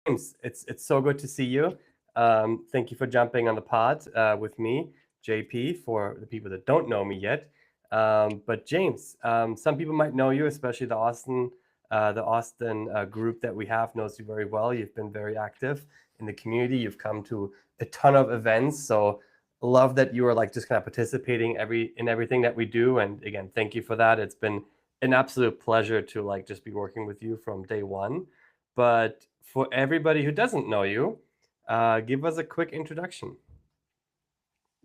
James, it's so good to see you. Thank you for jumping on the pod with me, JP, for the people that don't know me yet. But James, some people might know you, especially the Austin group that we have knows you very well. You've been very active in the community. You've come to a ton of events. So love that you are like just kind of participating in everything that we do. And again, thank you for that. It's been an absolute pleasure to like just be working with you from day one. But for everybody who doesn't know you, give us a quick introduction.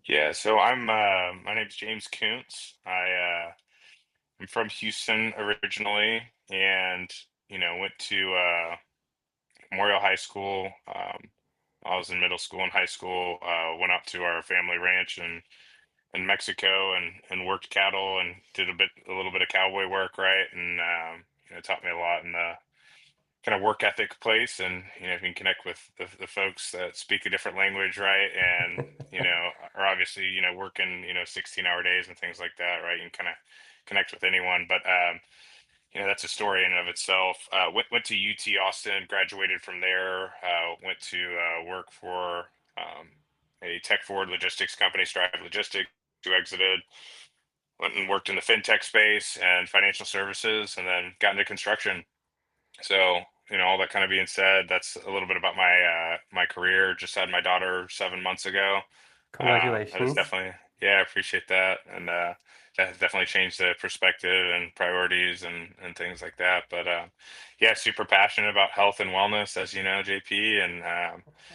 Yeah, so my name's James Kuntz. I'm from Houston originally, and went to Memorial High School. I was in middle school and high school. Went up to our family ranch in Mexico and worked cattle and did a little bit of cowboy work, right? And taught me a lot in the kind of work ethic place. And if you can connect with the folks that speak a different language, right? And are obviously working 16-hour days and things like that, right? You can kind of connect with anyone. But that's a story in and of itself. Went to UT Austin, graduated from there. Went to work for a tech forward logistics company, Strive Logistics, who exited. Went and worked in the fintech space and financial services, and then got into construction. So, all that kind of being said, that's a little bit about my career. Just had my daughter 7 months ago. That is Congratulations. definitely, yeah, I appreciate that, and that has definitely changed the perspective and priorities and things like that. But yeah, super passionate about health and wellness, as you know, JP, and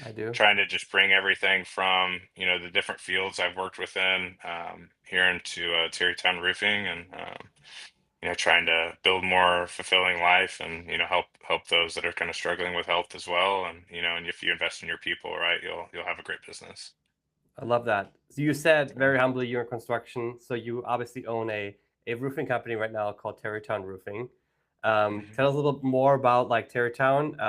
I do. trying to just bring everything from the different fields I've worked within here into Tarrytown Roofing, and trying to build more fulfilling life, and help those that are kind of struggling with health as well. And and if you invest in your people, right, you'll have a great business. I love that. So you said Yeah. very humbly you're in construction. So you obviously own a roofing company right now called Tarrytown Roofing. Mhm. Tell us a little bit more about like Tarrytown.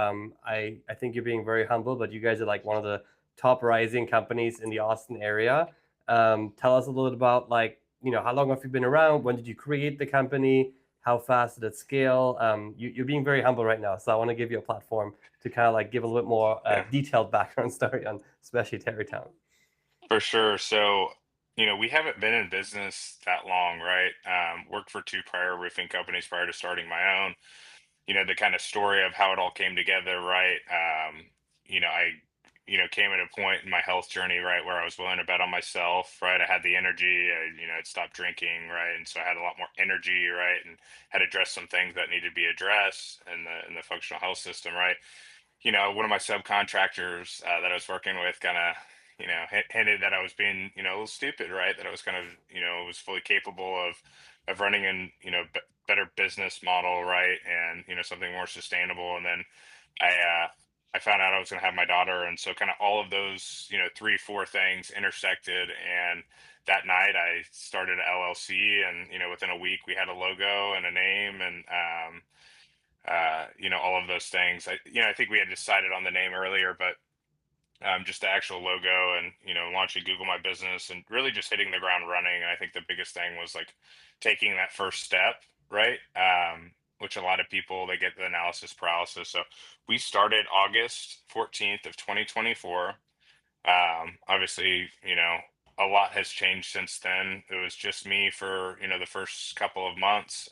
I think you're being very humble, but you guys are like one of the top rising companies in the Austin area. Tell us a little bit about like how long have you been around? When did you create the company? How fast did it scale? You're being very humble right now, so I want to give you a platform to kind of like give a little bit more Yeah, detailed background story on especially Tarrytown. for sure. So we haven't been in business that long, right? Worked for two prior roofing companies prior to starting my own. The kind of story of how it all came together, right? I came at a point in my health journey, right, where I was willing to bet on myself, right? I had the energy. I'd stopped drinking, right, and so I had a lot more energy, right, and had addressed some things that needed to be addressed in the functional health system, right. One of my subcontractors that I was working with kind of hinted that I was being a little stupid, right, that I was kind of was fully capable of running an better business model, right, and something more sustainable. And then I uh I found out I was going to have my daughter, and so kind of all of those three four things intersected. And that night I started an LLC, and within a week we had a logo and a name, and all of those things. I think we had decided on the name earlier, but just the actual logo, and launching Google My Business, and really just hitting the ground running. And I think the biggest thing was like taking that first step, right? Which a lot of people, they get the analysis paralysis. So we started August 14th of 2024. Obviously, a lot has changed since then. It was just me for the first couple of months.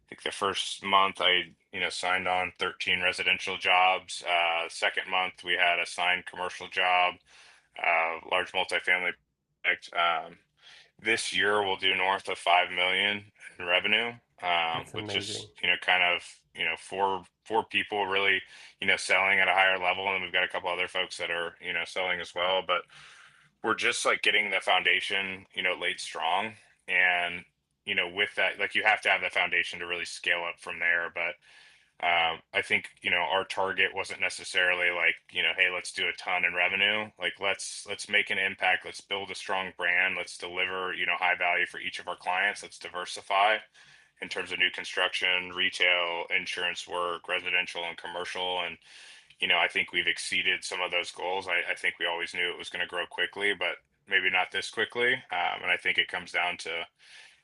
Think the first month I, signed on 13 residential jobs. Second month we had a signed commercial job, large multifamily project. This year we'll do north of 5 million in revenue, That's with amazing. just kind of four people really selling at a higher level, and we've got a couple other folks that are selling as well. But we're just like getting the foundation laid strong. And with that, like, you have to have the foundation to really scale up from there. But I think our target wasn't necessarily like hey, let's do a ton in revenue. Like, let's make an impact, let's build a strong brand, let's deliver high value for each of our clients, let's diversify in terms of new construction, retail, insurance work, residential and commercial. And I think we've exceeded some of those goals. I think we always knew it was going to grow quickly, but maybe not this quickly. And I think it comes down to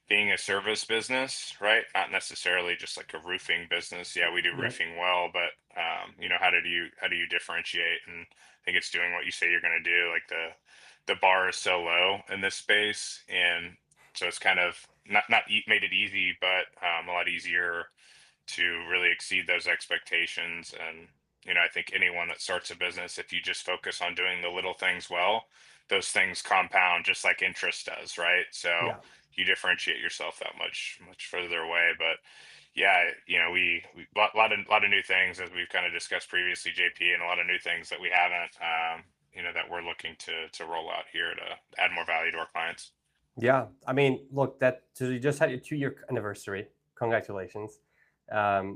being a service business, right? Not necessarily just like a roofing business. Yeah, we do Yep. roofing well, but how do you differentiate? And I think it's doing what you say you're going to do. Like the bar is so low in this space, and so it's kind of made it easy, but a lot easier to really exceed those expectations. And I think anyone that starts a business, if you just focus on doing the little things well, those things compound just like interest does, right? So Yeah. you differentiate yourself that much further away. But yeah, we lot of new things, as we've kind of discussed previously, JP, and a lot of new things that we haven't that we're looking to roll out here to add more value to our clients. Yeah, I mean, look, so you just had your 2-year anniversary. Congratulations.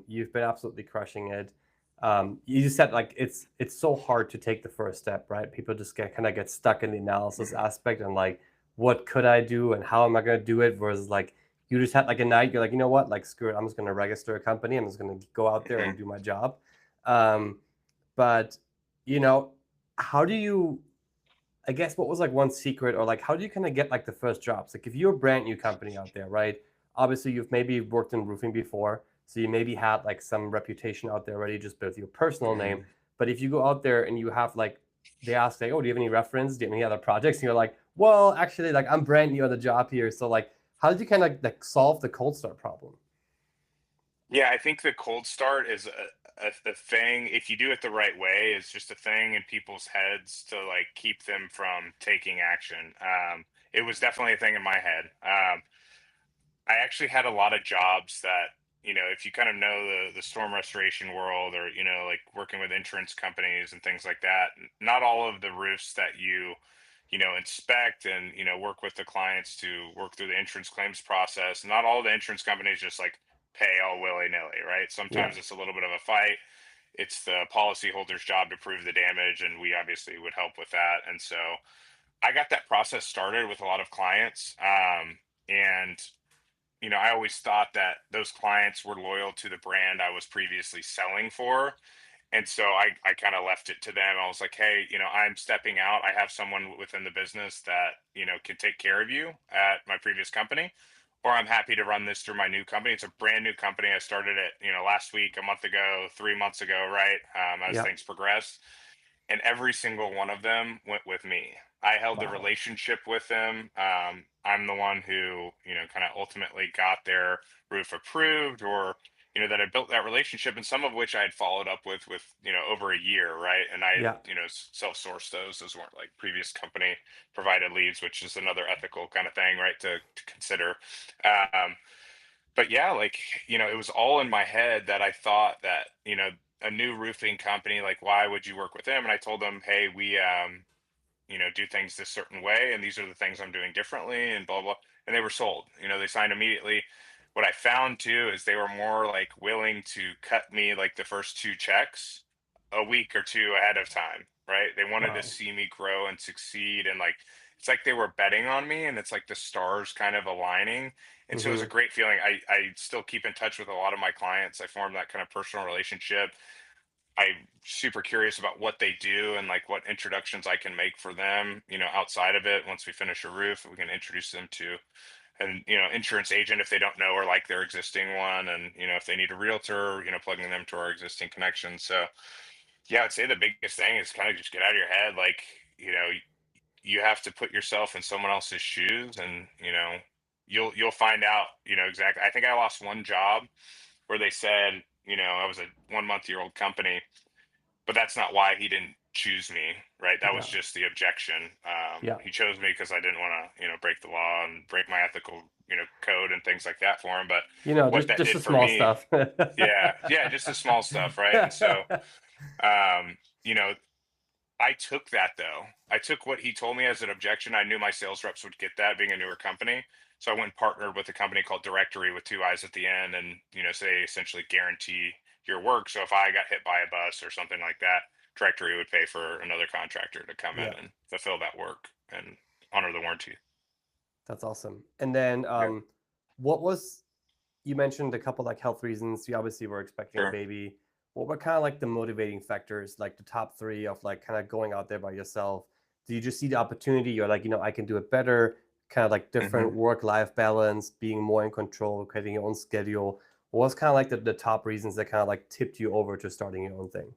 You've been absolutely crushing it. You just said like it's so hard to take the first step, right? People just kind of get stuck in the analysis aspect and like, what could I do and how am I going to do it? Versus like you just had like a night, you're like, you know what, like screw it, I'm just going to register a company. I'm just going to go out there and Mhm. do my job. Um, but you know, how do you? I guess what was like one secret, or like how do you kind of get like the first jobs? Like if you're a brand new company out there, right? Obviously you've maybe worked in roofing before, so you maybe had like some reputation out there already just with your personal name. Mhm. But if you go out there and you have like they ask like, oh, do you have any reference? Do you have any other projects? And you're like, well, actually, like I'm brand new on the job here. So like how did you kind of like solve the cold start problem? Yeah, I think the cold start is a thing. If you do it the right way, it's just a thing in people's heads to like keep them from taking action. It was definitely a thing in my head. I actually had a lot of jobs that, if you kind of know the storm restoration world, or, like working with insurance companies and things like that, not all of the roofs that you inspect and, work with the clients to work through the insurance claims process, not all the insurance companies just like pay all willy nilly, right? Yeah, Sometimes it's a little bit of a fight. It's the policyholder's job to prove the damage, and we obviously would help with that. And so I got that process started with a lot of clients. And I always thought that those clients were loyal to the brand I was previously selling for. And so I kind of left it to them. I was like, hey, I'm stepping out. I have someone within the business that, can take care of you at my previous company, or I'm happy to run this through my new company. It's a brand new company. I started it, last week, a month ago, 3 months ago, right? As yeah, things progressed, and every single one of them went with me. I held the wow, relationship with them. I'm the one who, kind of ultimately got their roof approved, or, that I built that relationship, and some of which I had followed up with, over a year, right? And I, yeah, self-sourced those. Those weren't like previous company provided leads, which is another ethical kind of thing, right? To consider. Um, but yeah, like, it was all in my head that I thought that, a new roofing company, like, why would you work with them? And I told them, hey, we, do things this certain way, and these are the things I'm doing differently, and blah, blah. And they were sold, they signed immediately. What I found too is they were more like willing to cut me like the first two checks a week or two ahead of time, right? They wanted to wow. see me grow and succeed. And like, it's like they were betting on me, and it's like the stars kind of aligning. And so it was a Mm-hmm. great feeling. I still keep in touch with a lot of my clients. I formed that kind of personal relationship. I'm super curious about what they do and like what introductions I can make for them, outside of it. Once we finish a roof, we can introduce them to an, insurance agent if they don't know or like their existing one. And, if they need a realtor, plugging them to our existing connections. So yeah, I'd say the biggest thing is kind of just get out of your head. Like, you have to put yourself in someone else's shoes, and, you'll find out, exactly. I think I lost one job where they said, I was a 1 month-year-old company, but that's not why he didn't choose me, right? That was Yeah, just the objection. yeah. He chose me because I didn't want to, break the law and break my ethical, code and things like that for him. But what that Just did the for small me, stuff. yeah, just the small stuff, right? And so, um, you know, I took that though. I took what he told me as an objection. I knew my sales reps would get that, being a newer company. So I went and partnered with a company called Directory, with two eyes at the end, and so they essentially guarantee your work. So if I got hit by a bus or something like that, Directory would pay for another contractor to come in Yeah, and fulfill that work and honor the warranty. that's awesome. And then, Yeah, what was you mentioned a couple like health reasons. You obviously were expecting a sure. baby. What were kind of like the motivating factors, like the top three of like kind of going out there by yourself? Do you just see the opportunity? You're like, I can do it better. Kind of like different hmm work-life balance, being more in control, creating your own schedule. What was kind of like the top reasons that kind of like tipped you over to starting your own thing?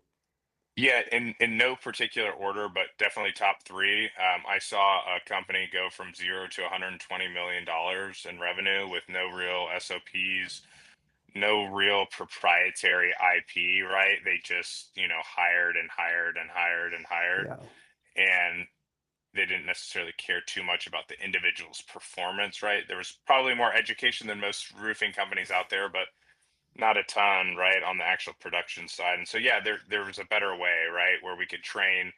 Yeah, in no particular order, but definitely top three. I saw a company go from zero to $120 million in revenue with no real SOPs, no real proprietary IP, right? They just, hired and hired and hired and hired, Yeah. and they didn't necessarily care too much about the individual's performance, right? There was probably more education than most roofing companies out there, but not a ton, right, on the actual production side. And so, yeah, there was a better way, right, where we could train,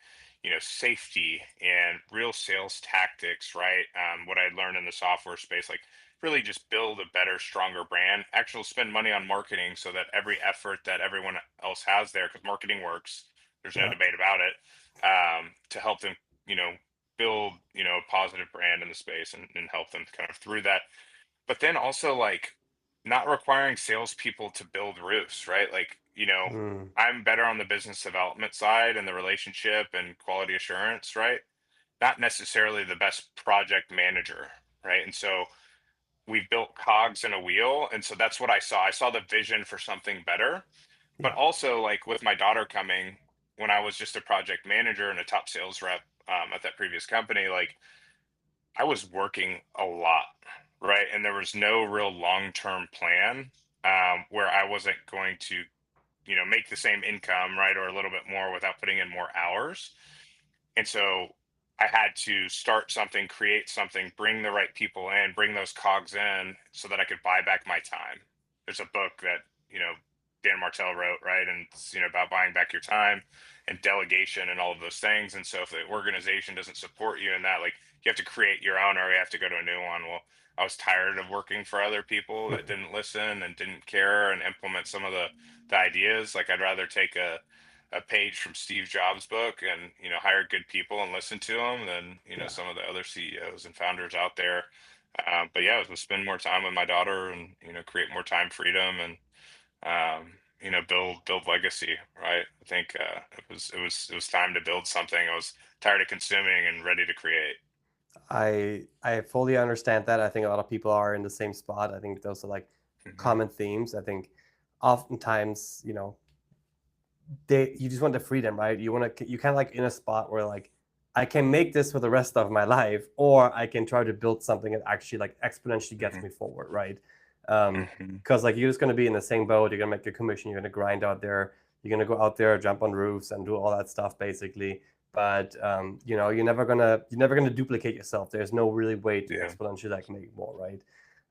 safety and real sales tactics, right? What I learned in the software space, like really just build a better, stronger brand. Actually, spend money on marketing so that every effort that everyone else has there, because marketing works. There's no Yeah. debate about it. To help them, you know, build, a positive brand in the space and help them kind of through that, but then also like not requiring salespeople to build roofs, right? Like, Mm, I'm better on the business development side and the relationship and quality assurance, right? Not necessarily the best project manager, right? And so we built cogs in a wheel. And so that's what I saw. I saw the vision for something better. But yeah. also, like with my daughter coming, when I was just a project manager and a top sales rep at that previous company, like I was working a lot, right? And there was no real long-term plan where I wasn't going to, make the same income, right, or a little bit more without putting in more hours. And so I had to start something, create something, bring the right people in, bring those cogs in so that I could buy back my time. There's a book that, Dan Martell wrote, right? And it's, about buying back your time and delegation and all of those things. And so if the organization doesn't support you in that, like you have to create your own or you have to go to a new one. Well, I was tired of working for other people that didn't listen and didn't care and implement some of the ideas. Like I'd rather take a page from Steve Jobs' book and hire good people and listen to them than Yeah. some of the other CEOs and founders out there. But yeah, it was to spend more time with my daughter and create more time freedom and build legacy. Right? I think it was time to build something. I was tired of consuming and ready to create. I fully understand that. I think a lot of people are in the same spot. I think those are like Hmm. common themes. I think oftentimes, they you just want the freedom, right? You kind of like in a spot where like I can make this for the rest of my life, or I can try to build something that actually like exponentially gets Hmm. me forward, right? Hmm. Because like you're just gonna be in the same boat. You're gonna make your commission. You're gonna grind out there. You're gonna go out there, jump on roofs, and do all that stuff basically. But you're never gonna duplicate yourself. There's no really way to Yeah. exponentially like make more, right?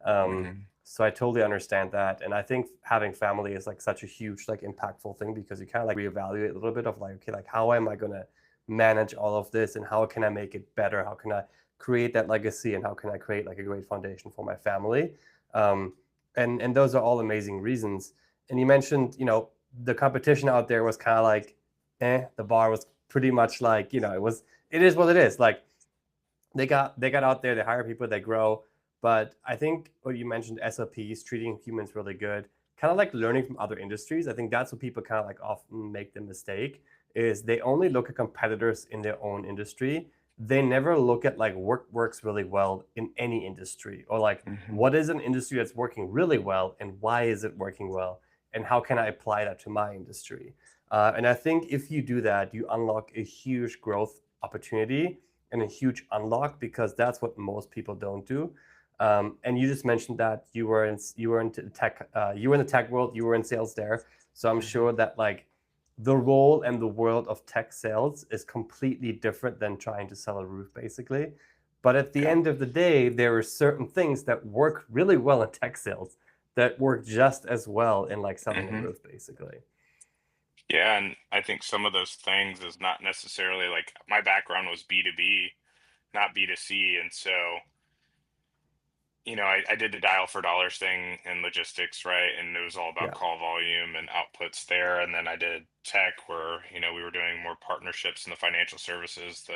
Um, Hmm. so I totally understand that, and I think having family is like such a huge like impactful thing because you kind of like reevaluate a little bit of like, okay, like how am I gonna manage all of this, and how can I make it better? How can I create that legacy, and how can I create like a great foundation for my family? Um, and those are all amazing reasons. And you mentioned, the competition out there was kind of like, the bar was pretty much like, it is what it is. Like they got out there, they hire people, they grow. But I think what you mentioned, SOPs, treating humans really good, kind of like learning from other industries. I think that's what people kind of like often make the mistake is they only look at competitors in their own industry. They never look at like what works really well in any industry, or like Hmm. what is an industry that's working really well and why is it working well and how can I apply that to my industry. And I think if you do that, you unlock a huge growth opportunity and a huge unlock because that's what most people don't do. And you just mentioned that you were in the tech world, you were in sales there. So I'm Hmm. sure that like the role and the world of tech sales is completely different than trying to sell a roof, basically. But at the Yeah. end of the day, there are certain things that work really well in tech sales that work just as well in like selling a Hmm. roof, basically. Yeah, and I think some of those things is not necessarily like my background was B2B, not B2C. And so, I did the dial for dollars thing in logistics, right? And it was all about Yeah. call volume and outputs there. And then I did tech where, we were doing more partnerships in the financial services.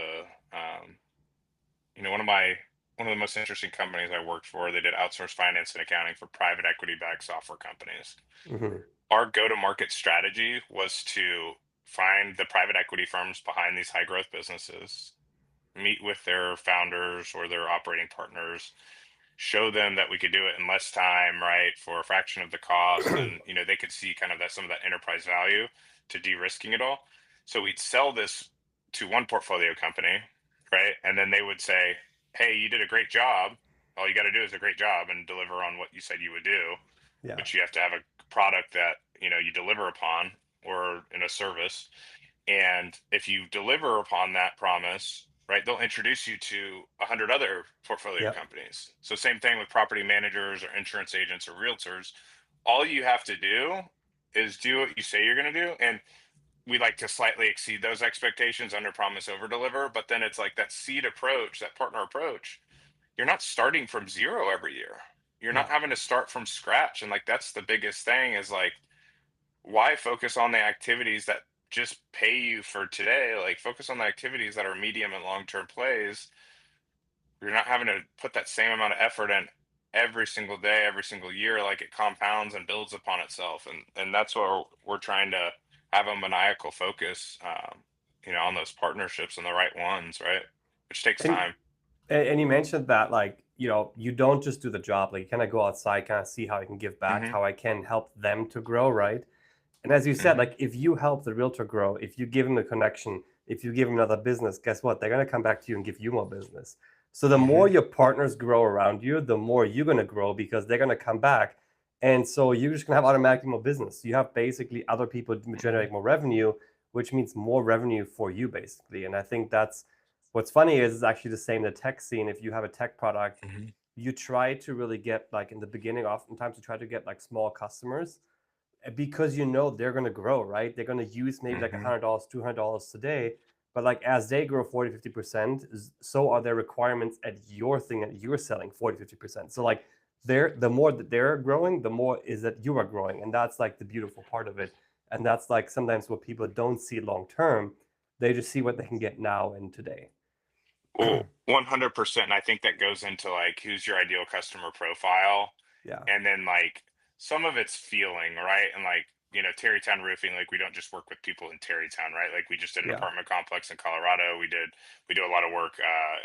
One of the most interesting companies I worked for, they did outsourced finance and accounting for private equity backed software companies. Hmm. Our go-to-market strategy was to find the private equity firms behind these high growth businesses, meet with their founders or their operating partners, show them that we could do it in less time, right, for a fraction of the cost, and they could see kind of that some of that enterprise value to de-risking it all. So we'd sell this to one portfolio company, right? And then they would say, "Hey, you did a great job. All you got to do is a great job and deliver on what you said you would do." Yeah. But you have to have a product that you deliver upon, or in a service. And if you deliver upon that promise, right, they'll introduce you to 100 other portfolio Yep. companies. So same thing with property managers or insurance agents or realtors. All you have to do is do what you say you're going to do. And we like to slightly exceed those expectations, under promise, over deliver. But then it's like that seed approach, that partner approach. You're not starting from zero every year. You're not Yeah. having to start from scratch. And like, that's the biggest thing, is like, why focus on the activities that just pay you for today? Like, focus on the activities that are medium and long term plays. You're not having to put that same amount of effort in every single day, every single year. Like, it compounds and builds upon itself. And that's what we're trying to have a maniacal focus, on those partnerships and the right ones, right? Which takes And time. and you mentioned that, like, you don't just do the job, like you kind of go outside, kind of see how I can give back, Hmm. how I can help them to grow, right? And as you said, Hmm. like if you help the realtor grow, if you give them a connection, if you give them another business, guess what? They're going to come back to you and give you more business. So the more Hmm. your partners grow around you, the more you're going to grow because they're going to come back. And so you're just going to have automatically more business. You have basically other people Hmm. generate more revenue, which means more revenue for you basically. And I think that's what's funny is it's actually the same in the tech scene. If you have a tech product, Hmm. you try to really get, like, in the beginning, oftentimes you try to get like small customers because they're going to grow, right? They're going to use maybe like Hmm. $100, $200 today, but like as they grow 40, 50%, so are their requirements at your thing that you're selling 40, 50%. So like the more that they're growing, the more is that you are growing, and that's like the beautiful part of it. And that's like sometimes what people don't see long term. They just see what they can get now and today. Well, 100%. And I think that goes into like, who's your ideal customer profile? Yeah. And then like, some of it's feeling, right? And like, Tarrytown Roofing, like, we don't just work with people in Tarrytown, right? Like, we just did an Yeah. apartment complex in Colorado. We do a lot of work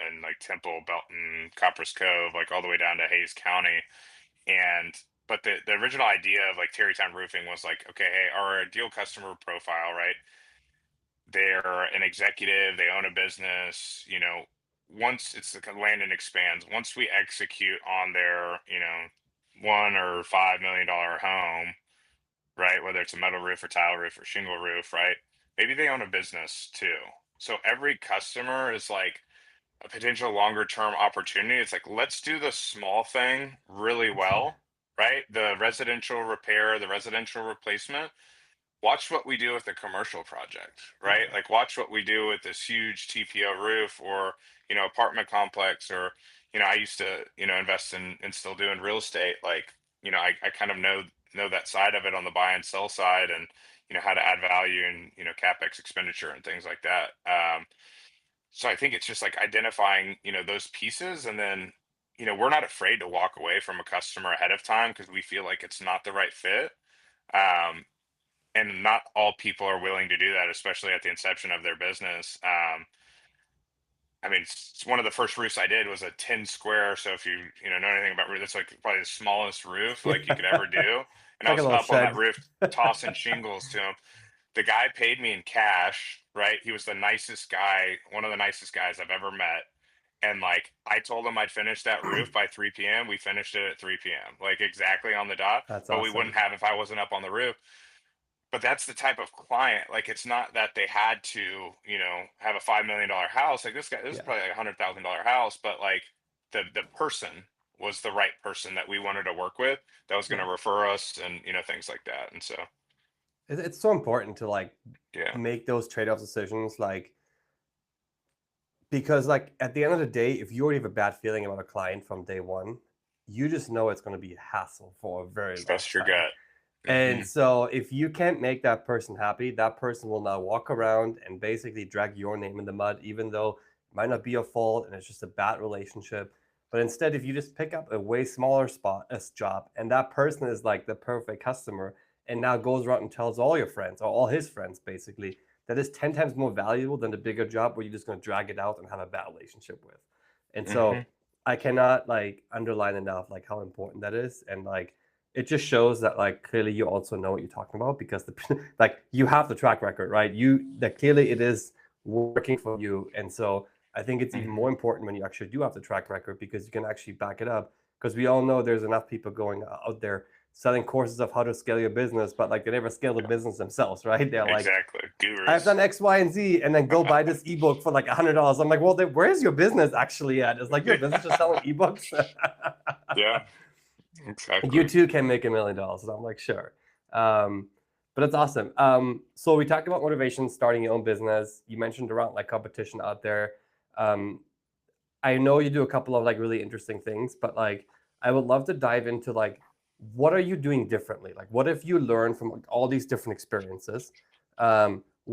in like Temple, Belton, Copperas Cove, like all the way down to Hayes County. And but the original idea of like Tarrytown Roofing was like, okay, hey, our ideal customer profile, right? They're an executive, they own a business. Once it's the land and expands, once we execute on their, $1 or $5 million home, right? Whether it's a metal roof or tile roof or shingle roof, right? Maybe they own a business too. So every customer is like a potential longer term opportunity. It's like, let's do the small thing really well, right? The residential repair, the residential replacement. Watch what we do with a commercial project, right? Yeah. Like, watch what we do with this huge TPO roof, or apartment complex, or I used to invest in and still do in real estate. Like, I kind of know that side of it on the buy and sell side, and how to add value, and capex expenditure and things like that. So I think it's just like identifying those pieces, and then we're not afraid to walk away from a customer ahead of time because we feel like it's not the right fit. um, and not all people are willing to do that, especially at the inception of their business. I mean, it's one of the first roofs I did was a 10 square. So if you know anything about roof, that's like probably the smallest roof like you could ever do. It's And I like a was little up on that shed. roof tossing shingles to him. The guy paid me in cash, right? He was the nicest guy, one of the nicest guys I've ever met. And like, I told him I'd finish that roof by 3 p.m. We finished it at 3 p.m., like exactly on the dot. That's But we awesome. wouldn't have if I wasn't up on the roof. But that's the type of client. Like, it's not that they had to have a $5 million house. Like, this is Yeah. probably like $100,000 house, but like, the person was the right person that we wanted to work with, that was going Yeah. to refer us, and things like that. And so, It's so important to like yeah. make those trade-off decisions, like, because like at the end of the day, if you already have a bad feeling about a client from day one, you just know it's going to be a hassle for a very long Trust your time. gut. And Hmm. so if you can't make that person happy, that person will now walk around and basically drag your name in the mud, even though it might not be your fault and it's just a bad relationship. But instead, if you just pick up a way smaller job, and that person is like the perfect customer, and now goes around and tells all your friends or all his friends basically, that is 10 times more valuable than the bigger job where you're just going to drag it out and have a bad relationship with. And Hmm. so I cannot like underline enough like how important that is. And like it just shows that like clearly you also know what you're talking about, because the like you have the track record, right? That clearly it is working for you. And so I think it's even more Mhm. important when you actually do have the track record, because you can actually back it up. Because we all know there's enough people going out there selling courses of how to scale your business, but like they never scale the business themselves, right? They're like, Exactly. I've Gurus. done X, Y, and Z, and then go buy this ebook for like $100. I'm like, well, then where's your business actually at? It's like your business just selling ebooks. Yeah, You exactly. too can make $1 million. And I'm like, sure. Um, but it's awesome. So we talked about motivation, starting your own business. You mentioned around like competition out there. Um, I know you do a couple of like really interesting things, but like I would love to dive into like what are you doing differently? Like what have you learned from like, all these different experiences?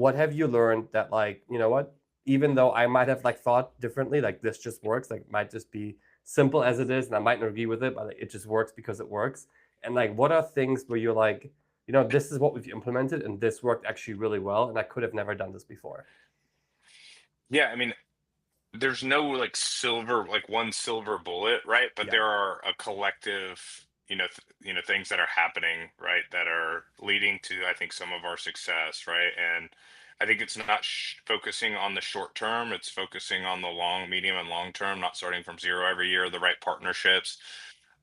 What have you learned that like, you know what, even though I might have like thought differently, like this just works, like it might just be simple as it is, and I might not agree with it, but like, it just works because it works. And like what are things where you're like, you know, this is what we've implemented and this worked actually really well, and I could have never done this before. Yeah, I mean, there's no like silver, like one silver bullet, right? But Yeah. there are a collective, things that are happening, right, that are leading to, I think, some of our success, right? And I think it's not focusing on the short term; it's focusing on the long, medium, and long term. Not starting from zero every year. The right partnerships,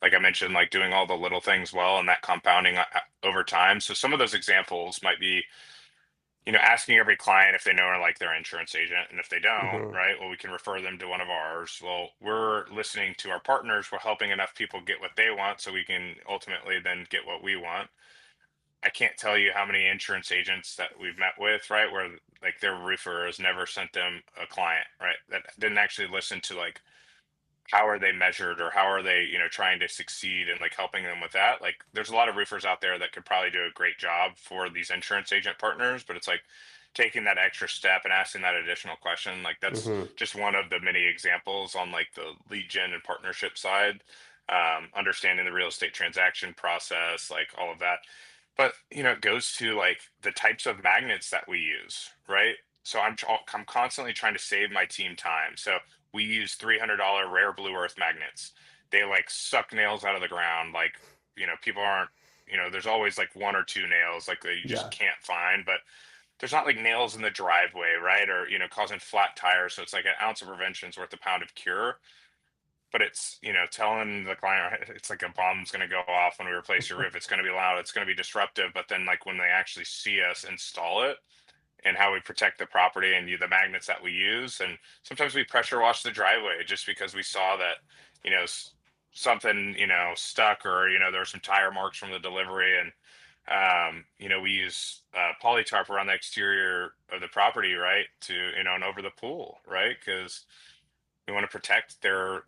like I mentioned, like doing all the little things well, and that compounding over time. So some of those examples might be, asking every client if they know or like their insurance agent. And if they don't, Hmm. right, well, we can refer them to one of ours. Well, we're listening to our partners. We're helping enough people get what they want so we can ultimately then get what we want. I can't tell you how many insurance agents that we've met with, right, where like their roofer has never sent them a client, right, that didn't actually listen to like how are they measured or how are they trying to succeed and like helping them with that. Like there's a lot of roofers out there that could probably do a great job for these insurance agent partners, but it's like taking that extra step and asking that additional question. Like that's Hmm. just one of the many examples on like the lead gen and partnership side. Understanding the real estate transaction process, like all of that. But it goes to like the types of magnets that we use, right? So I'm constantly trying to save my team time. So we use $300 rare blue earth magnets. They like suck nails out of the ground. Like, people aren't, there's always like one or two nails like that you just Yeah. can't find, but there's not like nails in the driveway, right? Or, causing flat tires. So it's like an ounce of prevention is worth a pound of cure. But it's, telling the client, "Right, it's like a bomb's going to go off when we replace your roof. It's going to be loud. It's going to be disruptive." But then like when they actually see us install it, and how we protect the property and the magnets that we use. And sometimes we pressure wash the driveway just because we saw that, you know, something, stuck, or, there were some tire marks from the delivery. And, we use polytarp around the exterior of the property, right. To, and over the pool, right. Because we want to protect their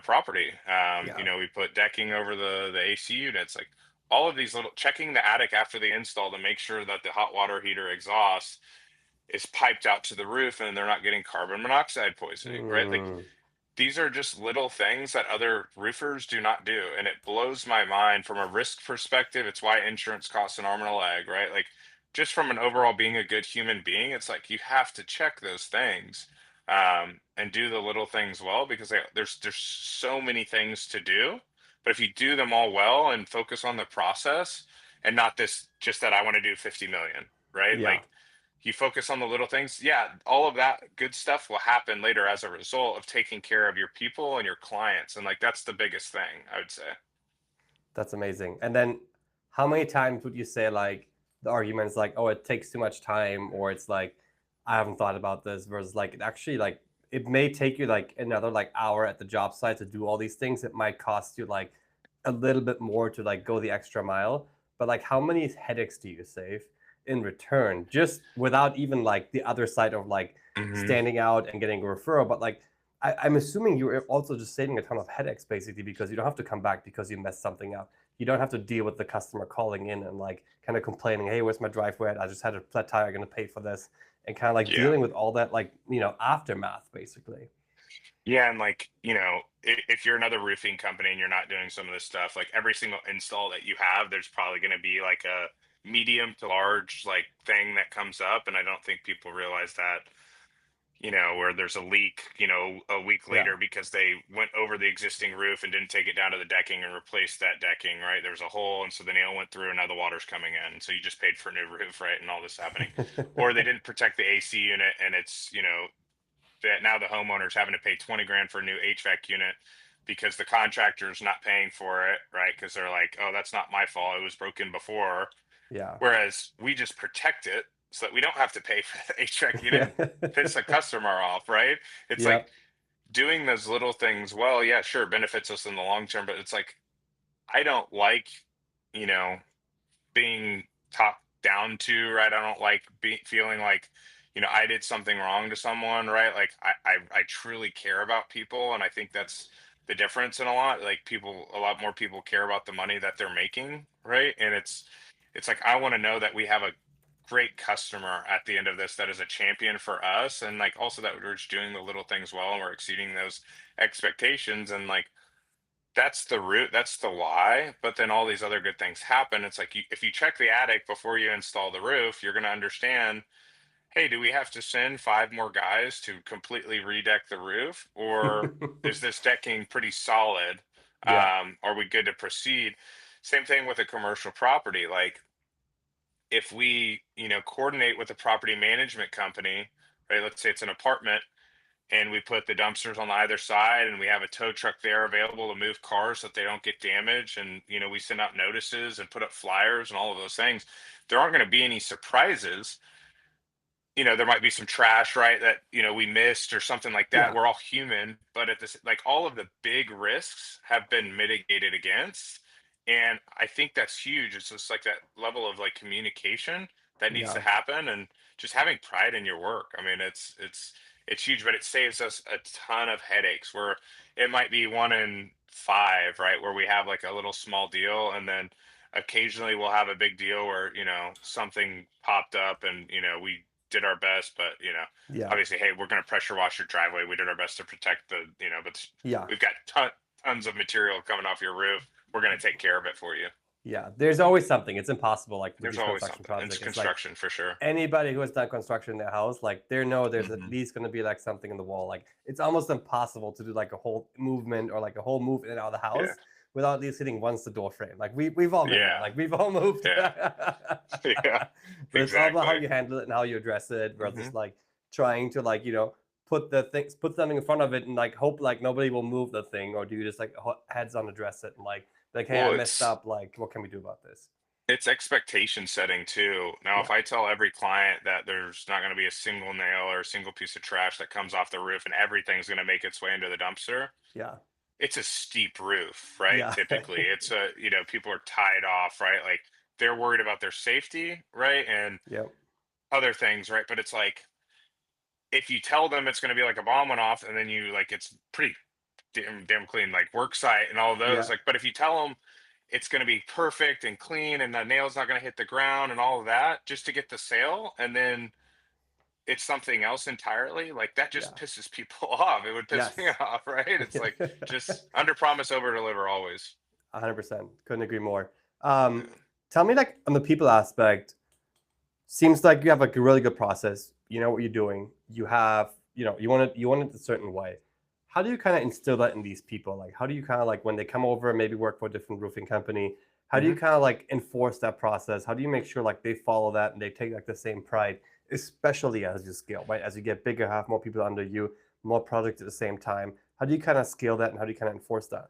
property. Yeah. We put decking over the AC units, like all of these little checking the attic after the install to make sure that the hot water heater exhaust is piped out to the roof and they're not getting carbon monoxide poisoning, right? Like Mm. these are just little things that other roofers do not do. And it blows my mind from a risk perspective. It's why insurance costs an arm and a leg, right? Like just from an overall being a good human being, it's like you have to check those things, and do the little things well, because there's so many things to do. But if you do them all well and focus on the process and not this just that I want to do 50 million, right? Yeah. Like you focus on the little things, yeah, all of that good stuff will happen later as a result of taking care of your people and your clients. And like that's the biggest thing, I would say. That's amazing. And then how many times would you say like the arguments like, oh, it takes too much time, or it's like, I haven't thought about this, versus like it actually like it may take you like another like hour at the job site to do all these things. It might cost you like a little bit more to like go the extra mile. But like how many headaches do you save in return? Just without even like the other side of like Hmm. standing out and getting a referral. But like I'm assuming you're also just saving a ton of headaches basically, because you don't have to come back because you messed something up. You don't have to deal with the customer calling in and like kind of complaining, hey, where's my driveway at? I just had a flat tire, I'm gonna pay for this, and kind of like Yeah. dealing with all that like, you know, aftermath basically. Yeah. And like, if you're another roofing company and you're not doing some of this stuff, like every single install that you have, there's probably going to be like a medium to large like thing that comes up. And I don't think people realize that where there's a leak, a week Yeah. later because they went over the existing roof and didn't take it down to the decking and replace that decking, right? There was a hole, and so the nail went through, and now the water's coming in. So you just paid for a new roof, right? And all this happening. Or they didn't protect the AC unit, and it's, that now the homeowner's having to pay 20 grand for a new HVAC unit because the contractor's not paying for it, right? Because they're like, oh, that's not my fault. It was broken before. Yeah. Whereas we just protect it so that we don't have to pay for the HVAC unit Yeah. and piss the customer off, right? It's like Yep. doing those little things, well, yeah, sure, benefits us in the long term, but it's like I don't like, you know, being talked down to, right? I don't like feeling like, I did something wrong to someone, right? Like I truly care about people, and I think that's the difference in a lot. Like a lot more people care about the money that they're making, right? And it's like I want to know that we have a great customer at the end of this that is a champion for us, and like also that we're just doing the little things well and we're exceeding those expectations, and like that's the root, that's the why. But then all these other good things happen. It's like if you check the attic before you install the roof, you're going to understand, hey, do we have to send 5 more guys to completely redeck the roof, or is this decking pretty solid? Yeah. Are we good to proceed? Same thing with a commercial property. Like if we, coordinate with a property management company, right? Let's say it's an apartment, and we put the dumpsters on either side, and we have a tow truck there available to move cars so that they don't get damaged, and we send out notices and put up flyers and all of those things. There aren't going to be any surprises. There might be some trash, right, that we missed or something like that. Yeah. We're all human, but at this, like, all of the big risks have been mitigated against, and I think that's huge. It's just like that level of like communication that needs to Yeah. happen, and just having pride in your work. I mean, it's huge, but it saves us a ton of headaches. Where it might be 1 in 5, right, where we have like a little small deal, and then occasionally we'll have a big deal where something popped up, and we did our best, but Yeah. obviously, hey, we're going to pressure wash your driveway. We did our best to protect but Yeah. we've got tons of material coming off your roof. We're going to take care of it for you. Yeah. There's always something. It's impossible, like with There's these always construction something. And it's projects. It's like construction for sure. anybody who has done construction in their house, like they know there's at Hmm. least going to be like something in the wall. Like it's almost impossible to do like a whole movement or like a whole move in and out of the Yeah. house without at least hitting once the door frame. Like we've all been there. Yeah. Like we've all moved. Yeah. Yeah. But it's all about how Exactly. you handle it and how you address it Hmm. versus like trying to like put something in front of it and like hope like nobody will move the thing, or do you just like heads on address it and like hey, I Well, messed up, like what can we do about this? it's expectation setting too. Now, if Yeah. I tell every client that there's not going to be a single nail or a single piece of trash that comes off the roof and everything's going to make its way into the dumpster, Yeah. it's a steep roof, right? Yeah. Typically, it's people are tied off, right? Like they're worried about their safety, right? And Yep. other things, right? But it's like if you tell them it's going to be like a bomb went off, and then you like it's pretty damn clean, like work site and all of those. Yeah. Like, but if you tell them it's going to be perfect and clean and the nail's not going to hit the ground and all of that just to get the sale, and then it's something else entirely, like that just Yeah. pisses people off. It would piss me Yes. off, right? It's like just under promise, over deliver always. 100%. Couldn't agree more. Um, Yeah. Tell me, like, on the people aspect, seems like you have like a really good process. You know what you're doing. You have, you want it a certain way. How do you kind of instill that in these people? Like, how do you kind of like when they come over, maybe work for a different roofing company? How do you Mhm. kind of like enforce that process? How do you make sure like they follow that and they take like the same pride, especially as you scale, right? As you get bigger, have more people under you, more projects at the same time. How do you kind of scale that and how do you kind of enforce that?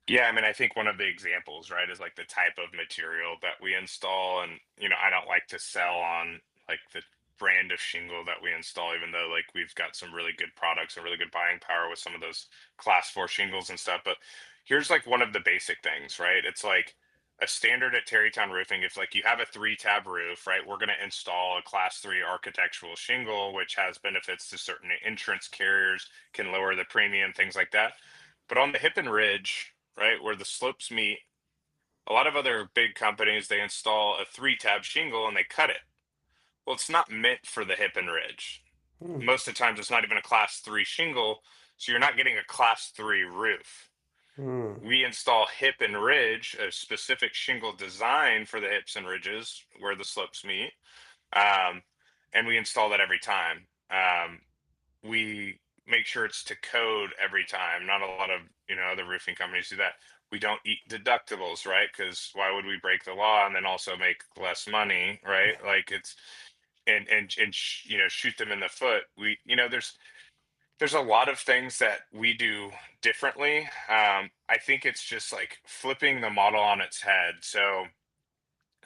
Yeah, I mean, I think one of the examples, right, is like the type of material that we install. And, I don't like to sell on like the brand of shingle that we install, even though like we've got some really good products and really good buying power with some of those class 4 shingles and stuff. But here's like one of the basic things, right? It's like a standard at Tarrytown Roofing. If like you have a 3-tab roof, right, we're going to install a class 3 architectural shingle, which has benefits to certain insurance carriers, can lower the premium, things like that. But on the hip and ridge, right, where the slopes meet, a lot of other big companies, they install a 3-tab shingle and they cut it. Well, it's not meant for the hip and ridge. Hmm. Most of the times, it's not even a class 3 shingle, so you're not getting a class 3 roof. Hmm. We install hip and ridge, a specific shingle design for the hips and ridges where the slopes meet, um, and we install that every time. we make sure it's to code every time. Not a lot of, other roofing companies do that. We don't eat deductibles, right? Because why would we break the law and then also make less money, right? Like it's shoot them in the foot. There's a lot of things that we do differently. I think it's just like flipping the model on its head. So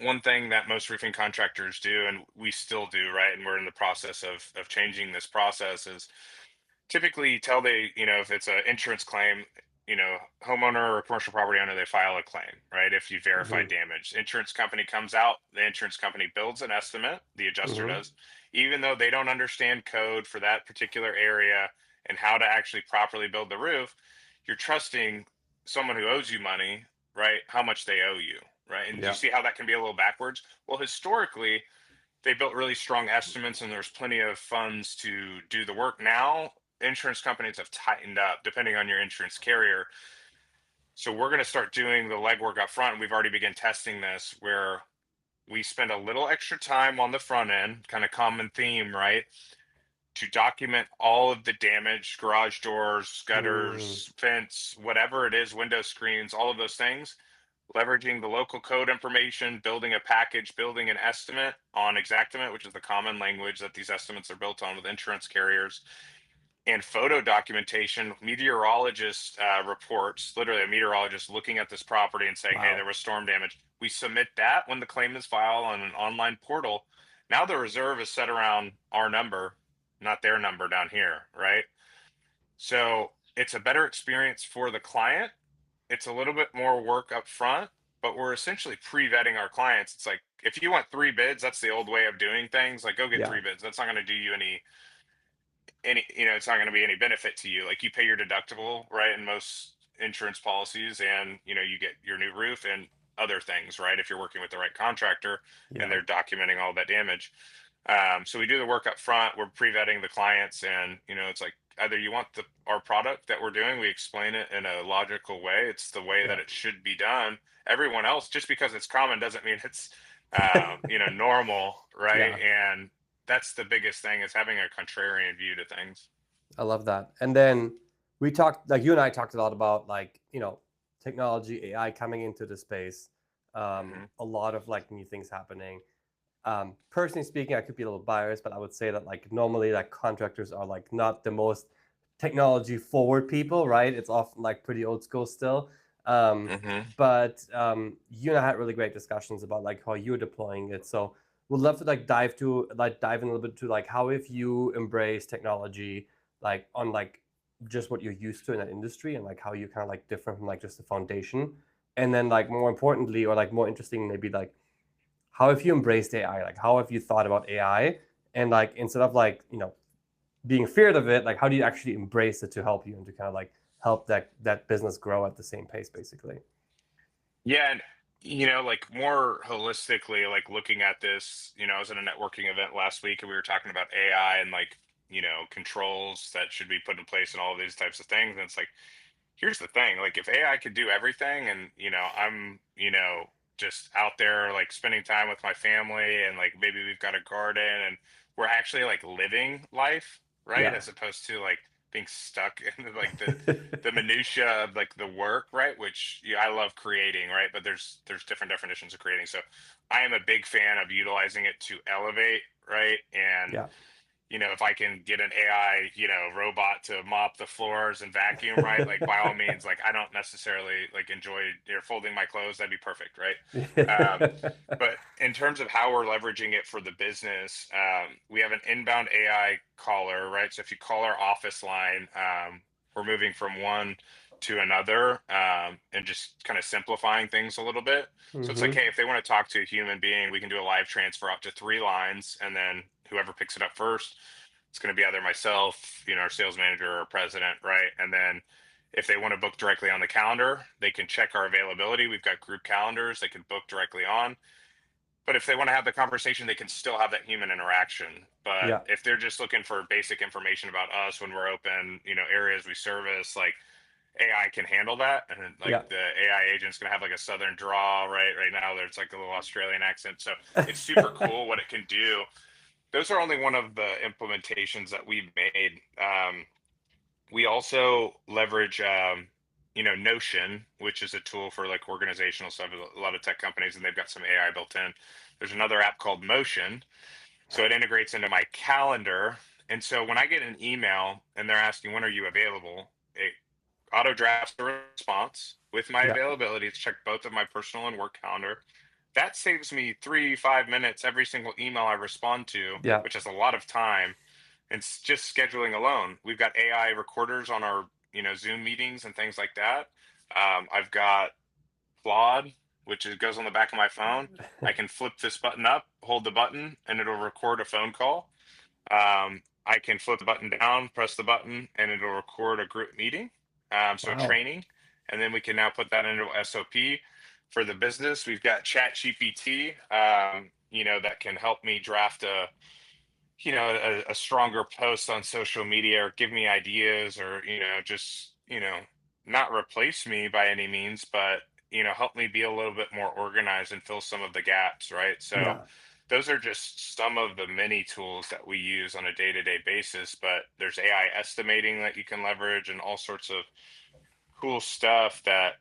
one thing that most roofing contractors do, and we still do, right? And we're in the process of changing this process, is typically tell if it's an insurance claim, homeowner or commercial property owner, they file a claim, right? If you verify Hmm. damage, insurance company comes out, the insurance company builds an estimate, the adjuster Hmm. does, even though they don't understand code for that particular area and how to actually properly build the roof. You're trusting someone who owes you money, right? How much they owe you, right? And do you Yeah. see how that can be a little backwards? Well, historically, they built really strong estimates and there's plenty of funds to do the work. Now insurance companies have tightened up depending on your insurance carrier, so we're going to start doing the legwork up front. We've already begun testing this where we spend a little extra time on the front end, kind of common theme, right, to document all of the damage, garage doors, Mm. gutters, fence, whatever it is, window screens, all of those things, leveraging the local code information, building a package, building an estimate on Exactimate, which is the common language that these estimates are built on with insurance carriers, and photo documentation, meteorologist reports, literally a meteorologist looking at this property and saying, hey, Wow. there was storm damage. We submit that when the claim is filed on an online portal. Now the reserve is set around our number, not their number down here, right? So it's a better experience for the client. It's a little bit more work up front, but we're essentially pre-vetting our clients. It's like, if you want three bids, that's the old way of doing things. Like, go get Yeah. three bids. That's not going to do you it's not going to be any benefit to you. Like, you pay your deductible, right, in most insurance policies, and you get your new roof and other things, right, if you're working with the right contractor and Yeah. they're documenting all that damage. So we do the work up front. We're pre-vetting the clients, and it's like, either you want our product that we're doing, we explain it in a logical way. It's the way Yeah. that it should be done. Everyone else, just because it's common doesn't mean it's normal, right? Yeah. And that's the biggest thing, is having a contrarian view to things. I love that. And then we talked, like you and I talked a lot about like, technology, AI coming into the space. Hmm. A lot of like new things happening. Personally speaking, I could be a little biased, but I would say that like normally like contractors are like not the most technology forward people, right? It's often like pretty old school still. Um, Hmm. but you and I had really great discussions about like how you're deploying it. So would love to like dive in a little bit to like how if you embrace technology like on like just what you're used to in that industry and like how you kind of like different from like just the foundation. And then like more importantly or like more interesting maybe like how have you embraced AI? Like how have you thought about AI? And like instead of like, being feared of it, like how do you actually embrace it to help you and to kind of like help that business grow at the same pace basically? Yeah, and like more holistically, like looking at this, I was at a networking event last week and we were talking about AI and like, controls that should be put in place and all of these types of things. And it's like, here's the thing, like if AI could do everything and I'm just out there like spending time with my family and like maybe we've got a garden and we're actually like living life, right, Yeah. as opposed to like being stuck in like the minutia of like the work, right, which I love creating, right, but there's different definitions of creating. So I am a big fan of utilizing it to elevate, right, and Yeah. if I can get an AI, robot to mop the floors and vacuum, right? Like, by all means, like, I don't necessarily like enjoy folding my clothes. That'd be perfect, right? Um, but in terms of how we're leveraging it for the business, we have an inbound AI caller, right? So if you call our office line, we're moving from one to another, and just kind of simplifying things a little bit. So it's like, Mm-hmm. hey, if they want to talk to a human being, we can do a live transfer up to three lines, and then whoever picks it up first, it's going to be either myself, our sales manager or president, right? And then if they want to book directly on the calendar, they can check our availability. We've got group calendars they can book directly on. But if they want to have the conversation, they can still have that human interaction. But Yeah. if they're just looking for basic information about us when we're open, areas we service, like AI can handle that. And like Yeah. the AI agent's gonna have like a southern draw, right? Right now there's like a little Australian accent. So it's super cool what it can do. those are only one of the implementations that we've made. We also leverage, Notion, which is a tool for like organizational stuff. A lot of tech companies, and they've got some AI built in. There's another app called Motion, so it integrates into my calendar. And so when I get an email and they're asking when are you available, it auto drafts a response with my Yeah, availability to check both of my personal and work calendar. That saves me 3, 5 minutes every single email I respond to, yeah. which is a lot of time. And just scheduling alone, we've got AI recorders on our, Zoom meetings and things like that. I've got Claude, which goes on the back of my phone. I can flip this button up, hold the button, and it'll record a phone call. I can flip the button down, press the button, and it'll record a group meeting. So Wow. training, and then we can now put that into SOP for the business. We've got Chat GPT, that can help me draft a stronger post on social media, or give me ideas, or just not replace me by any means, but help me be a little bit more organized and fill some of the gaps, right? So Yeah, those are just some of the many tools that we use on a day-to-day basis. But there's AI estimating that you can leverage, and all sorts of cool stuff that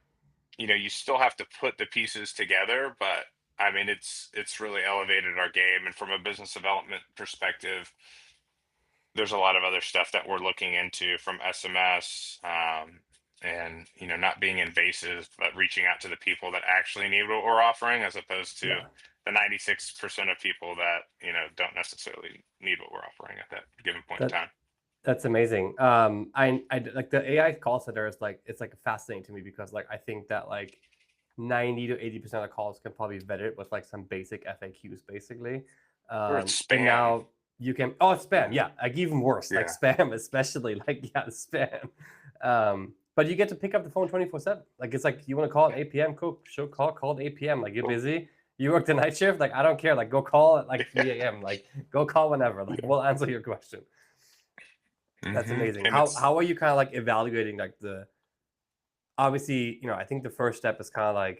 you still have to put the pieces together. But I mean, it's really elevated our game. And from a business development perspective, there's a lot of other stuff that we're looking into, from SMS, and not being invasive, but reaching out to the people that actually need what we're offering, as opposed to yeah. the 96% of people that don't necessarily need what we're offering at that given point in That time. that's amazing. I like the AI call center is like it's like fascinating to me because like I think that like 90 to 80% of calls can probably vet it with like some basic FAQs basically. Or it's And spam. now you can it's spam, Yeah. yeah, like even worse, like Yeah. spam, especially like yeah, spam. But you get to pick up the phone 24/7. Like it's like you want to call at 8 p.m. Cool, sure, call at 8 p.m. Like you're Cool. busy. You work the night shift, like I don't care. Like go call at like 3 a.m. Like go call whenever. Like Yeah. we'll answer your question. That's amazing. And it's How are you kind of like evaluating like the obviously, I think the first step is kind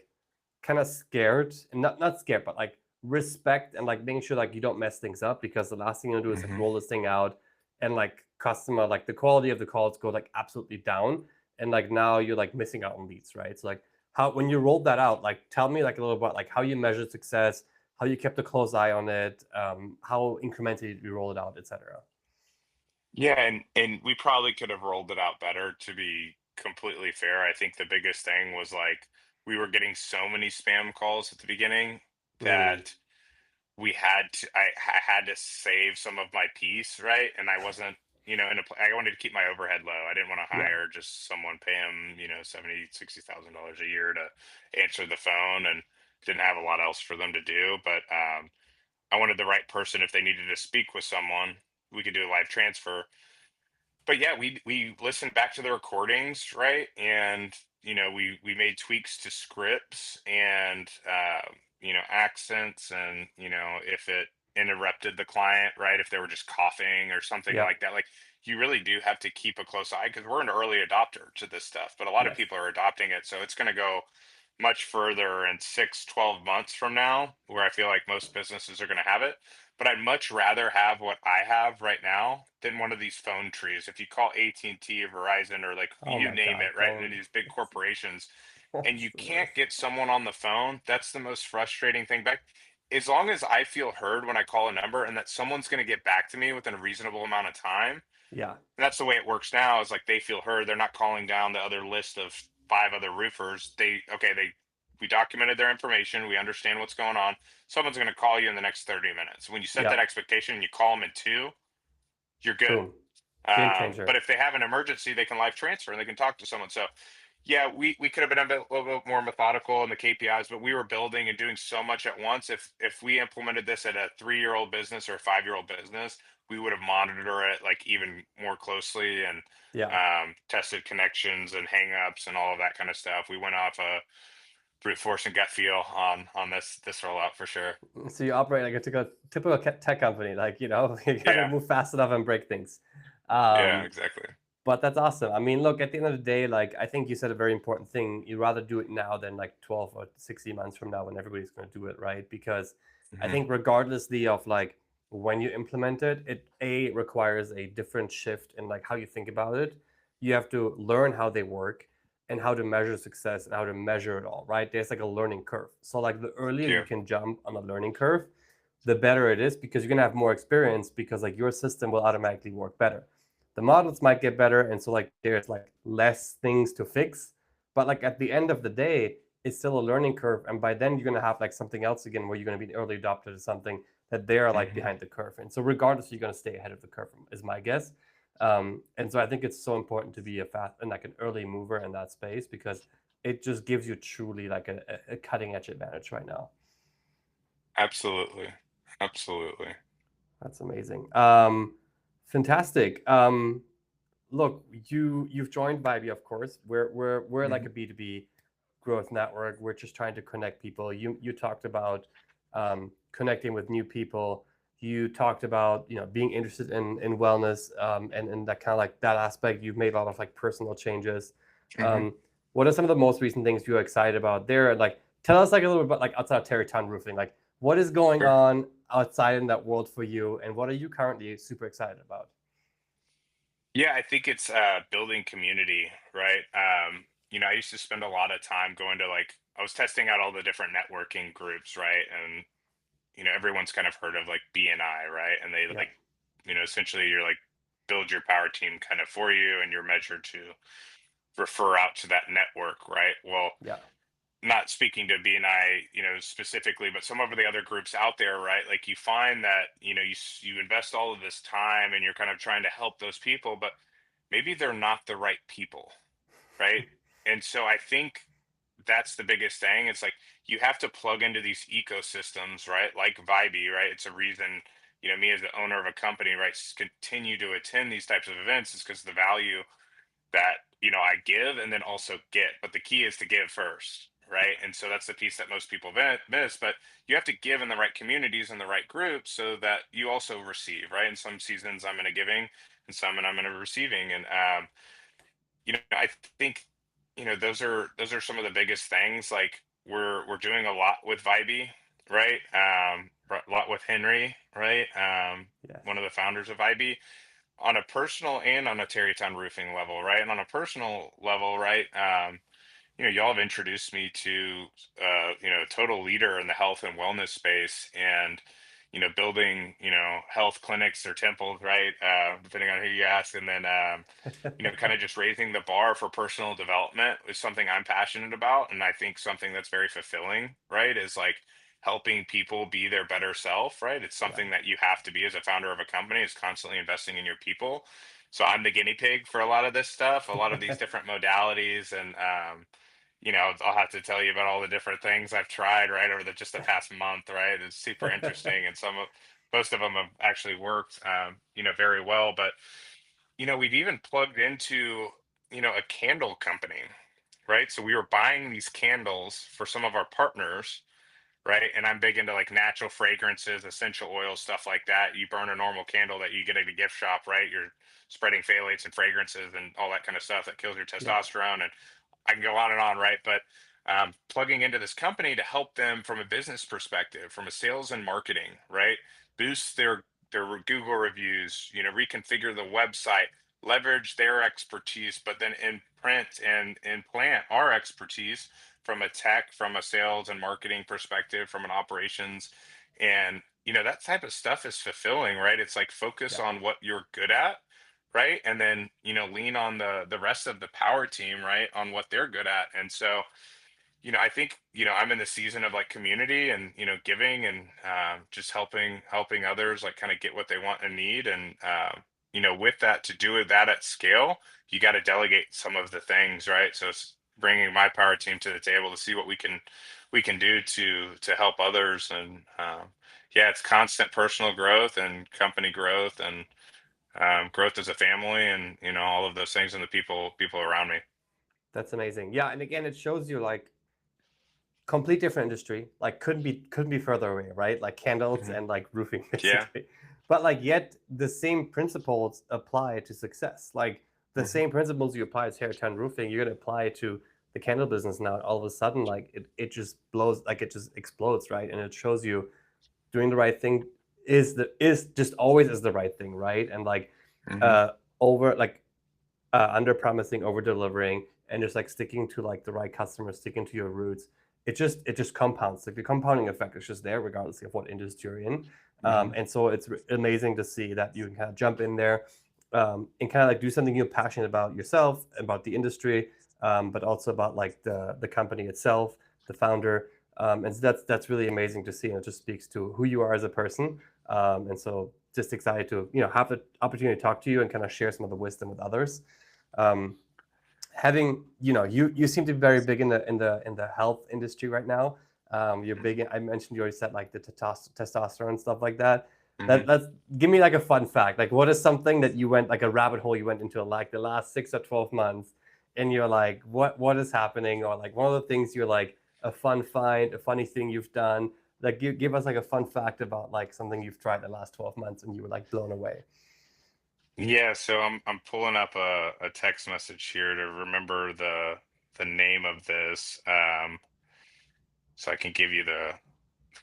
of scared and not scared, but like respect and like making sure like you don't mess things up because the last thing you do is like mhm. roll this thing out and like customer like the quality of the calls go like absolutely down and like now you're like missing out on leads, right? So like how when you rolled that out, like tell me like a little about like how you measured success, how you kept a close eye on it, how incrementally you roll it out, etc. Yeah, and we probably could have rolled it out better, to be completely fair. I think the biggest thing was like we were getting so many spam calls at the beginning Mm, that I had to save some of my piece, right? And I wasn't, I wanted to keep my overhead low. I didn't want to yeah, hire just someone, pay them, 70, $60,000 a year to answer the phone, and didn't have a lot else for them to do. But I wanted the right person. If they needed to speak with someone, we could do a live transfer. But yeah, we listened back to the recordings, right? And we made tweaks to scripts, and accents, and if it interrupted the client, right? If they were just coughing or something yeah, like that, like you really do have to keep a close eye, because we're an early adopter to this stuff, but a lot of yes, people are adopting it, so it's going to go much further in 6, 12 months from now, where I feel like most businesses are going to have it. But I'd much rather have what I have right now than one of these phone trees. If you call AT&T or Verizon, or like oh you my name god, it, right, and don't. these big corporations, and That's you the can't worst. get someone on the phone, that's the most frustrating thing. Back, as long as I feel heard when I call a number, and that someone's going to get back to me within a reasonable amount of time, Yeah, and that's the way it works now, is like they feel heard. They're not calling down the other list of 5 other roofers. We documented their information. We understand what's going on. Someone's going to call you in the next 30 minutes. When you set yeah, that expectation and you call them in 2, you're good. boom, game changer. But if they have an emergency, they can live transfer and they can talk to someone. So yeah, we could have been a little bit more methodical in the KPIs, but we were building and doing so much at once. If we implemented this at a 3-year-old business or a 5-year-old business, we would have monitored it like even more closely, and Yeah. tested connections and hangups and all of that kind of stuff. We went off a brute force and gut feel on this rollout for sure. So you operate like a typical tech company, like you got to Yeah, move fast enough and break things. yeah, Um, exactly. but that's awesome. I mean, look, at the end of the day, like I think you said a very important thing. You'd rather do it now than like 12 or 60 months from now when everybody's going to do it, right? Because I Hmm. think regardlessly of like when you implement it, it requires a different shift in like how you think about it. You have to learn how they work and how to measure success and how to measure it all, right? There's like a learning curve. So like the earlier you Yeah. can jump on a learning curve, the better it is, because you're gonna have more experience, because like your system will automatically work better. The models might get better, and so like there's like less things to fix, but like at the end of the day, it's still a learning curve, and by then you're gonna have like something else again where you're gonna be an early adopter to something that they're like Hmm. behind the curve, and so regardless, you're gonna stay ahead of the curve, is my guess. And so I think it's so important to be a fast and like an early mover in that space, because it just gives you truly like a cutting edge advantage right now. Absolutely. Absolutely. That's amazing. Fantastic. Look, you've joined Vibey, of course. We're like Hmm. a B2B growth network. We're just trying to connect people. You talked about connecting with new people. You talked about being interested in wellness, and that kind of like that aspect. You've made a lot of like personal changes. Hmm. Um, what are some of the most recent things you're excited about there? And like tell us like a little bit about like outside of Tarrytown Roofing, like what is going Sure. on outside in that world for you, and what are you currently super excited about? Yeah, I think it's building community, right? I used to spend a lot of time going to like I was testing out all the different networking groups, right? And everyone's kind of heard of like BNI, right? And they Yeah, like, essentially you're like build your power team kind of for you, and you're measured to refer out to that network, right? Well, yeah, not speaking to BNI, specifically, but some of the other groups out there, right? Like you find that you invest all of this time and you're kind of trying to help those people, but maybe they're not the right people, right? And so I think that's the biggest thing. It's like you have to plug into these ecosystems, right? Like Vibey, right? It's a reason, me as the owner of a company, right, continue to attend these types of events is because the value that I give and then also get. But the key is to give first, right? And so that's the piece that most people miss. But you have to give in the right communities and the right groups so that you also receive, right? In some seasons, I'm in a giving, and some and I'm in a receiving, and I think those are some of the biggest things. Like we're doing a lot with Vibey, right? A lot with Henry, right? yes. One of the founders of Vibey, on a personal and on a Tarrytown Roofing level, right? And on a personal level, right? Y'all have introduced me to, a total leader in the health and wellness space, and building, health clinics or temples, right? Depending on who you ask, and then, kind of just raising the bar for personal development is something I'm passionate about, and I think something that's very fulfilling, right? Is like helping people be their better self, right? It's Yeah. something that you have to be as a founder of a company, is constantly investing in your people. So I'm the guinea pig for a lot of this stuff, a lot of these different modalities, and I'll have to tell you about all the different things I've tried, right, over just the past month, right? It's super interesting, and most of them have actually worked, very well. But we've even plugged into a candle company, right? So we were buying these candles for some of our partners, right? And I'm big into like natural fragrances, essential oils, stuff like that. You burn a normal candle that you get at a gift shop, right? You're spreading phthalates and fragrances and all that kind of stuff that kills your Yeah. testosterone. And I can go on and on, right? But plugging into this company to help them from a business perspective, from a sales and marketing, right? Boost their Google reviews, reconfigure the website, leverage their expertise, but then imprint and implant our expertise from a tech, from a sales and marketing perspective, from an operations. And that type of stuff is fulfilling, right? It's like focus Yeah. on what you're good at, right? And then lean on the rest of the power team, right, on what they're good at. And so I think I'm in the season of like community and giving and just helping others like kind of get what they want and need. And with that, to do that at scale, you got to delegate some of the things, right? So it's bringing my power team to the table to see what we can do to help others. And yeah, it's constant personal growth and company growth, and growth as a family, and all of those things, and the people around me. That's amazing. Yeah, and again, it shows you like complete different industry, like couldn't be further away, right? Like candles Hmm. and like roofing, Yeah. basically. But like yet the same principles apply to success. Like the Hmm. same principles you apply to Tarrytown Roofing, you're gonna apply to the candle business now. All of a sudden, like it just blows, like it just explodes, right? And it shows you doing the right thing is just always is the right thing, right? And like Hmm. over like under promising, over delivering, and just like sticking to like the right customers, sticking to your roots. It just compounds. Like the compounding effect is just there, regardless of what industry you're in. Hmm. And so it's amazing to see that you can kind of jump in there and kind of like do something you're passionate about yourself, about the industry, but also about like the company itself, the founder. And so that's really amazing to see, and it just speaks to who you are as a person. And so just excited to have the opportunity to talk to you and kind of share some of the wisdom with others. Um, Having you seem to be very big in the health industry right now. You're big in, I mentioned, you already said like the testosterone and stuff like that. Hmm. Let's give me like a fun fact. Like, what is something that you went like a rabbit hole you went into like the last 6 or 12 months, and you're like, what is happening? Or like one of the things you're like a fun find, a funny thing you've done. Like, give us like a fun fact about like something you've tried the last 12 months and you were like blown away. Yeah, so I'm pulling up a text message here to remember the name of this, so I can give you the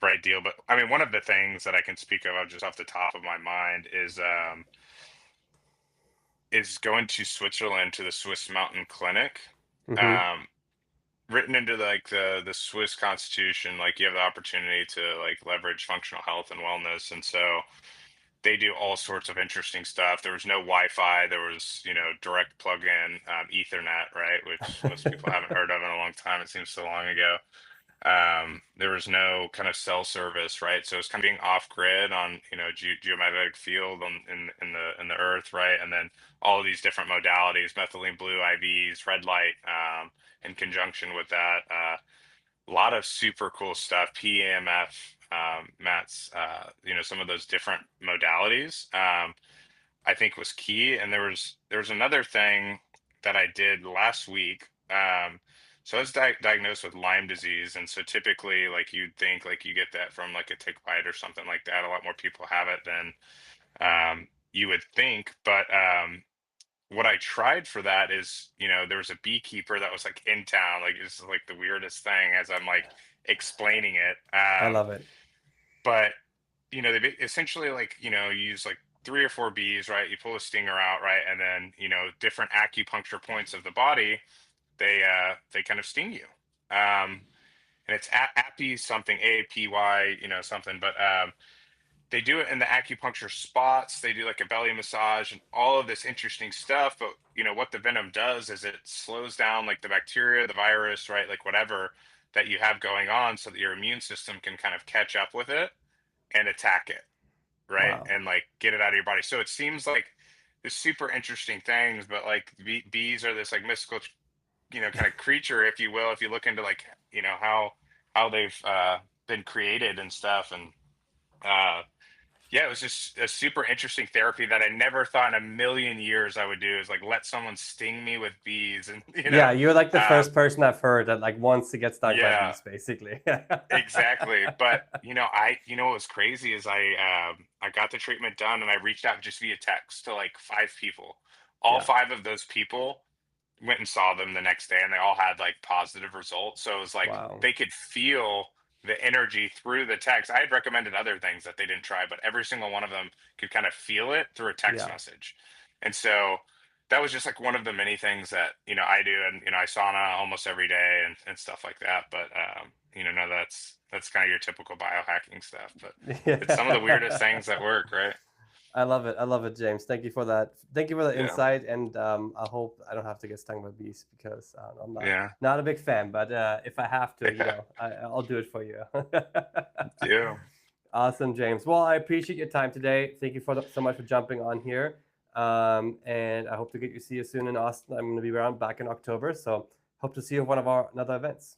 right deal. But I mean, one of the things that I can speak of just off the top of my mind is going to Switzerland to the Swiss Mountain Clinic. Mm-hmm. Um, Written into like the Swiss Constitution, like you have the opportunity to like leverage functional health and wellness, and so they do all sorts of interesting stuff. There was no Wi-Fi. There was, direct plug-in Ethernet, right? Which most people haven't heard of in a long time. It seems so long ago. There was no kind of cell service, right? So it's kind of being off-grid on, geomagnetic field in the earth, right? And then all of these different modalities, methylene blue IVs, red light, in conjunction with that. A lot of super cool stuff. PEMF, Matt's, some of those different modalities, I think was key. And there was another thing that I did last week. So I was diagnosed with Lyme disease, and so typically, like you'd think, like you get that from like a tick bite or something like that. A lot more people have it than you would think, but what I tried for that is, there was a beekeeper that was like in town. Like it's like the weirdest thing as I'm like explaining it. I love it. But they essentially like, you use like 3 or 4 bees, right? You pull a stinger out, right? And then, different acupuncture points of the body, they kind of sting you. And it's appy something, APY, something, but they do it in the acupuncture spots. They do like a belly massage and all of this interesting stuff. But what the venom does is it slows down like the bacteria, the virus, right? Like whatever that you have going on, so that your immune system can kind of catch up with it and attack it, right? Wow. And like get it out of your body. So it seems like this super interesting things, but like bees are this like mystical, kind of creature, if you will, if you look into like, how they've been created and stuff. And uh yeah, it was just a super interesting therapy that I never thought in a million years I would do, is like let someone sting me with bees. And Yeah, you're like the uh first person I've heard that like wants to get stung by yeah, bees, basically. exactly. But what was crazy is I got the treatment done, and I reached out just via text to like 5 people. All Yeah. 5 of those people went and saw them the next day, and they all had like positive results. So it was like Wow. they could feel the energy through the text. I had recommended other things that they didn't try, but every single one of them could kind of feel it through a text Yeah. message. And so that was just like one of the many things that I do. And I sauna almost every day and stuff like that. But no, that's kind of your typical biohacking stuff, but it's some of the weirdest Yeah. things that work, right? I love it. I love it, James. Thank you for that. Thank you for the Yeah. insight. And I hope I don't have to get stung by bees because I'm Yeah. not a big fan. But if I have to, Yeah. I'll do it for you. Yeah. Awesome, James. Well, I appreciate your time today. Thank you so much for jumping on here. And I hope to get you see you soon in Austin. I'm going to be around back in October, so hope to see you at one of our another events.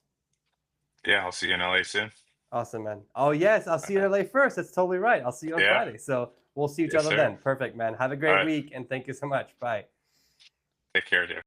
Yeah. I'll see you in LA soon. Awesome, man. Oh yes, I'll see you in LA first. That's totally right. I'll see you on Yeah. Friday. So we'll see each Yes, other sir. then. Perfect, man. Have a All great right. week, and thank you so much. Bye. Take care, dude.